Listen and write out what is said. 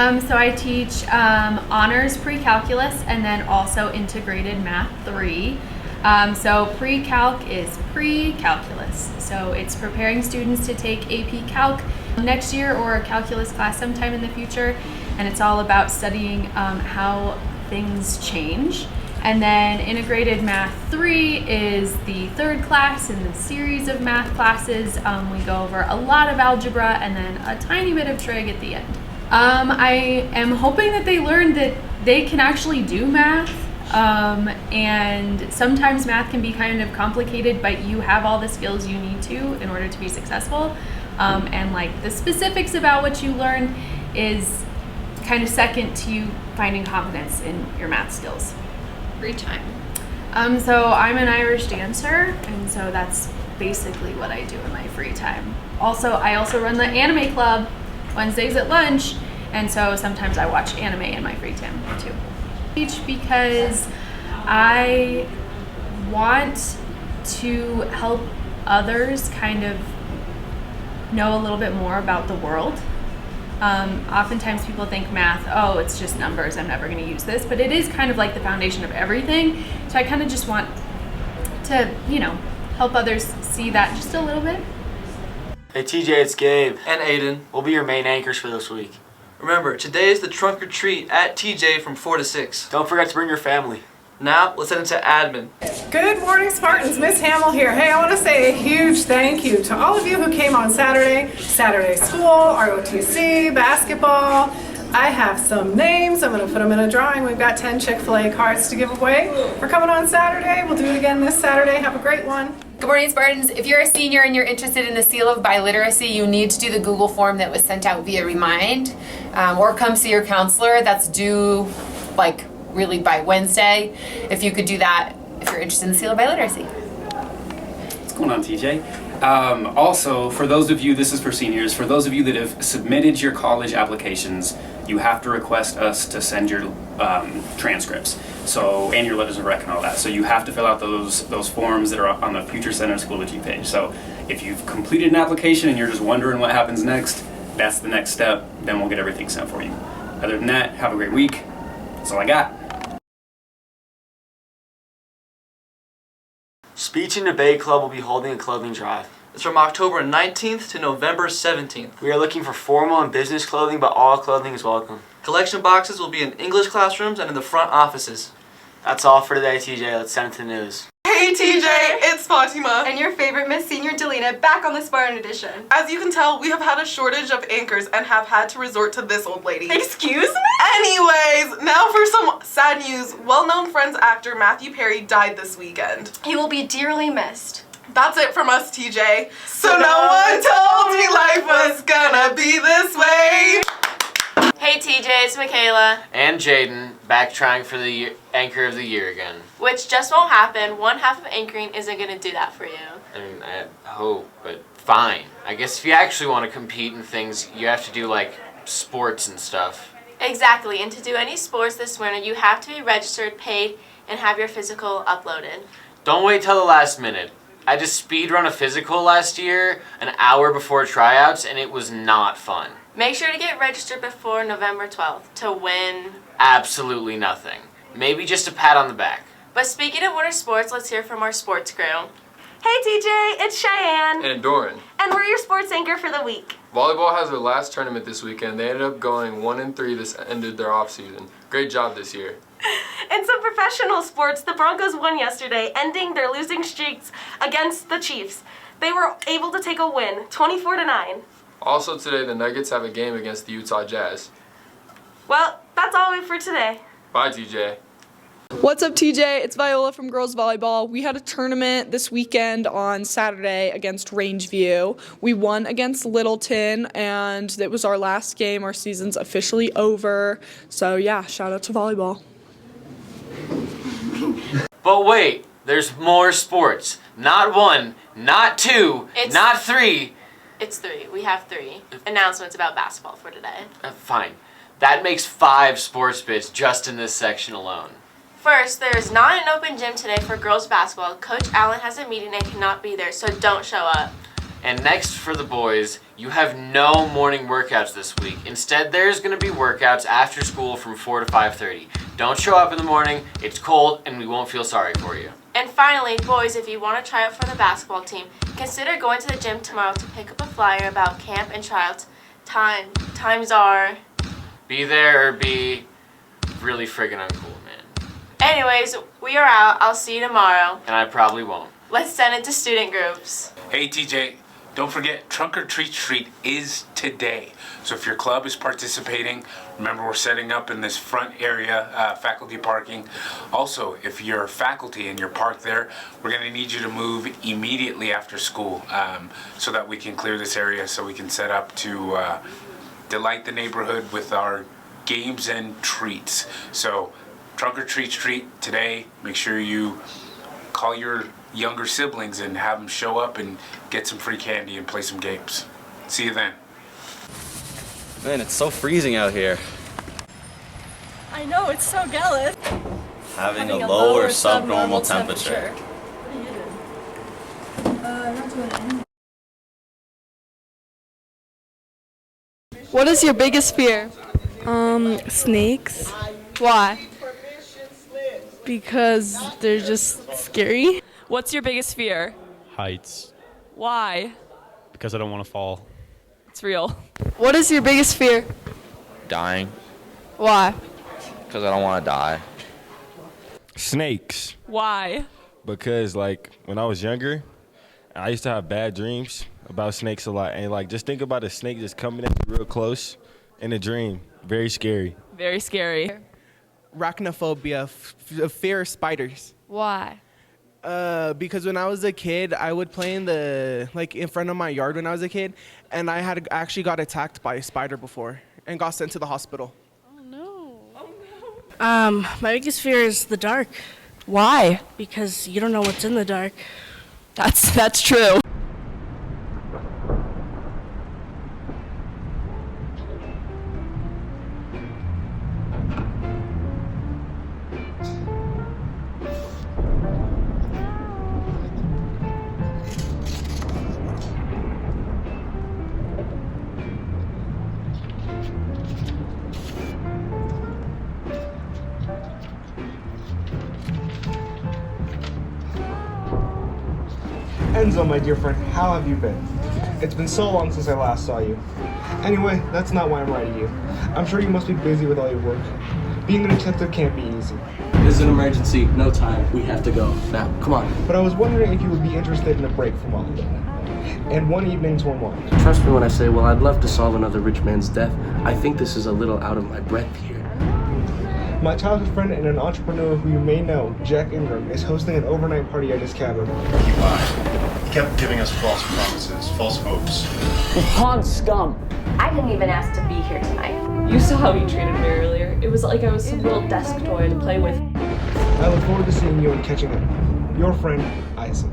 So I teach honors pre-calculus and then also integrated math 3. So pre-calc is pre-calculus. So it's preparing students to take AP Calc next year or a calculus class sometime in the future. And it's all about studying how things change. And then integrated math 3 is the third class in the series of math classes. We go over a lot of algebra and then a tiny bit of trig at the end. I am hoping that they learn that they can actually do math. And sometimes math can be kind of complicated, but you have all the skills you need to in order to be successful. And like the specifics about what you learn is kind of second to you finding confidence in your math skills. Free time. So I'm an Irish dancer, and so that's basically what I do in my free time. I also run the anime club Wednesdays at lunch, and so sometimes I watch anime in my free time too. Because I want to help others kind of know a little bit more about the world. Oftentimes people think math, oh, it's just numbers, I'm never going to use this, but it is kind of like the foundation of everything. So I kind of just want to, help others see that just a little bit. Hey TJ, it's Gabe. And Aiden. We'll be your main anchors for this week. Remember, today is the trunk or treat at TJ from 4 to 6. Don't forget to bring your family. Now, let's head into admin. Good morning, Spartans. Miss Hamill here. Hey, I want to say a huge thank you to all of you who came on Saturday school, ROTC, basketball. I have some names. I'm going to put them in a drawing. We've got 10 Chick-fil-A cards to give away. We're coming on Saturday. We'll do it again this Saturday. Have a great one. Good morning, Spartans. If you're a senior and you're interested in the Seal of Biliteracy, you need to do the Google form that was sent out via Remind, or come see your counselor. That's due really by Wednesday. If you could do that if you're interested in the Seal of Biliteracy. What's going on, TJ? Also, for those of you, this is for seniors, for those of you that have submitted your college applications, you have to request us to send your transcripts, and your letters of rec and all that. So you have to fill out those forms that are on the Future Center Schoology page. So if you've completed an application and you're just wondering what happens next, that's the next step. Then we'll get everything sent for you. Other than that, have a great week. That's all I got. Speech and Debate Club will be holding a clothing drive. It's from October 19th to November 17th. We are looking for formal and business clothing, but all clothing is welcome. Collection boxes will be in English classrooms and in the front offices. That's all for today, TJ. Let's send it to the news. Hey TJ, it's Fatima. And your favorite Miss Senior Delina back on the Spartan Edition. As you can tell, we have had a shortage of anchors and have had to resort to this old lady. Excuse me? Anyways, now for some sad news. Well-known Friends actor Matthew Perry died this weekend. He will be dearly missed. That's it from us, TJ. So no one told me life was gonna be this way. Hey TJ, it's Michaela. And Jaden, back trying for the Anchor of the Year again. Which just won't happen. One half of anchoring isn't going to do that for you. I mean, I hope, but fine. I guess if you actually want to compete in things, you have to do, sports and stuff. Exactly, and to do any sports this winter, you have to be registered, paid, and have your physical uploaded. Don't wait till the last minute. I just speedrun a physical last year, an hour before tryouts, and it was not fun. Make sure to get registered before November 12th to win absolutely nothing. Maybe just a pat on the back. But speaking of winter sports, let's hear from our sports crew. Hey TJ, it's Cheyenne. And Doran. And we're your sports anchor for the week. Volleyball has their last tournament this weekend. They ended up going 1-3. This ended their off season. Great job this year. In some professional sports, the Broncos won yesterday, ending their losing streaks against the Chiefs. They were able to take a win, 24-9. Also today, the Nuggets have a game against the Utah Jazz. Well, that's all for today. Bye, TJ. What's up, TJ? It's Viola from Girls Volleyball. We had a tournament this weekend on Saturday against Rangeview. We won against Littleton, and it was our last game. Our season's officially over. So, yeah, shout out to volleyball. But wait, there's more sports. Not 1, not 2, not 3. It's 3. We have 3 announcements about basketball for today. Fine. That makes 5 sports bits just in this section alone. First, there is not an open gym today for girls basketball. Coach Allen has a meeting and cannot be there, so don't show up. And next for the boys, you have no morning workouts this week. Instead, there's going to be workouts after school from 4 to 5:30. Don't show up in the morning, it's cold, and we won't feel sorry for you. And finally, boys, if you want to try out for the basketball team, consider going to the gym tomorrow to pick up a flyer about camp and tryouts. Times are... Be there or be really friggin' uncool, man. Anyways, we are out. I'll see you tomorrow. And I probably won't. Let's send it to student groups. Hey TJ, don't forget Trunk or Treat Street is today. So if your club is participating, remember we're setting up in this front area, faculty parking. Also, if you're faculty and you're parked there, we're gonna need you to move immediately after school so that we can clear this area so we can set up to delight the neighborhood with our games and treats. So Trunk or Treat Street today, make sure you call your younger siblings and have them show up and get some free candy and play some games. See you then. Man, it's so freezing out here. I know, it's so jealous. Having a lower subnormal temperature. What is your biggest fear? Snakes. Why? Because they're just scary. What's your biggest fear? Heights. Why? Because I don't want to fall. It's real. What is your biggest fear? Dying. Why? Because I don't want to die. Snakes. Why? Because, like, when I was younger, I used to have bad dreams about snakes a lot. And, like, just think about a snake just coming in real close in a dream. Very scary. Very scary. Arachnophobia, fear of spiders. Why? Because when I was a kid, I would play in front of my yard when I was a kid, and I had actually got attacked by a spider before and got sent to the hospital. My biggest fear is the dark. Why? Because you don't know what's in the dark. That's true. Enzo, my dear friend, how have you been? It's been so long since I last saw you. Anyway, that's not why I'm writing you. I'm sure you must be busy with all your work. Being a detective can't be easy. This is an emergency, no time, we have to go. Now, come on. But I was wondering if you would be interested in a break from all of that. And one evening to unwind. Trust me when I say, well, I'd love to solve another rich man's death. I think this is a little out of my breadth here. My childhood friend and an entrepreneur who you may know, Jack Ingram, is hosting an overnight party at his cabin. He lied. He kept giving us false promises, false hopes. Hog scum. I didn't even ask to be here tonight. You saw how he treated me earlier. It was like I was some little desk toy to play with. I look forward to seeing you and catching up. Your friend, Isaac.